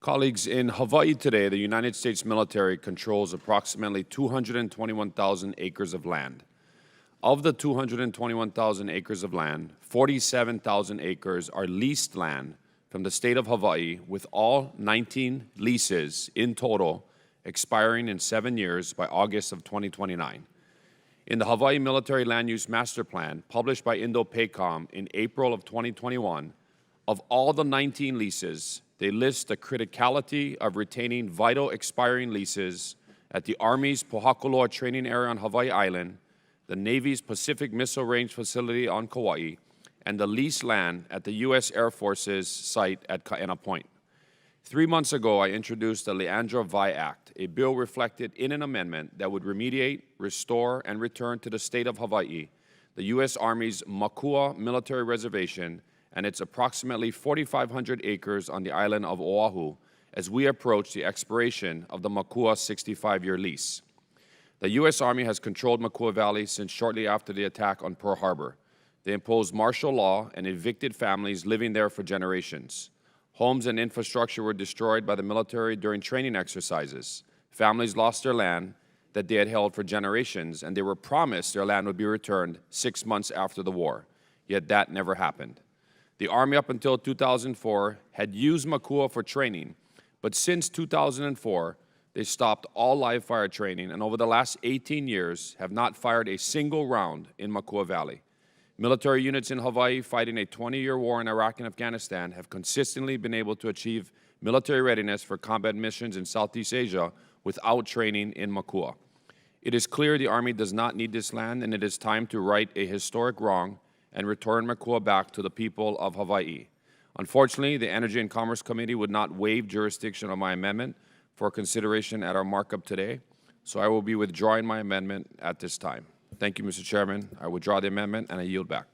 Colleagues, in Hawaii today, the United States military controls approximately 221,000 acres of land. Of the 221,000 acres of land, 47,000 acres are leased land from the state of Hawaii, with all 19 leases in total expiring in 7 years by August of 2029. In the Hawaii Military Land Use Master Plan, published by Indo-PACOM in April of 2021, of all the 19 leases, they list the criticality of retaining vital expiring leases at the Army's Pohakuloa Training Area on Hawaii Island, the Navy's Pacific Missile Range Facility on Kauai, and the leased land at the U.S. Air Force's site at Kaena Point. 3 months ago, I introduced the Leandra Wai Act, a bill reflected in an amendment that would remediate, restore, and return to the state of Hawaii the U.S. Army's Mākua military reservation and its approximately 4,500 acres on the island of Oahu as we approach the expiration of the Mākua 65-year lease. The U.S. Army has controlled Mākua Valley since shortly after the attack on Pearl Harbor. They imposed martial law and evicted families living there for generations. Homes and infrastructure were destroyed by the military during training exercises. Families lost their land that they had held for generations, and they were promised their land would be returned 6 months after the war. Yet that never happened. The Army, up until 2004, had used Mākua for training, but since 2004, they stopped all live fire training, and over the last 18 years have not fired a single round in Mākua Valley. Military units in Hawaii fighting a 20-year war in Iraq and Afghanistan have consistently been able to achieve military readiness for combat missions in Southeast Asia without training in Mākua. It is clear the Army does not need this land, and it is time to right a historic wrong and return Mākua back to the people of Hawaii. Unfortunately, the Energy and Commerce Committee would not waive jurisdiction on my amendment for consideration at our markup today, so I will be withdrawing my amendment at this time. Thank you, Mr. Chairman. I withdraw the amendment and I yield back.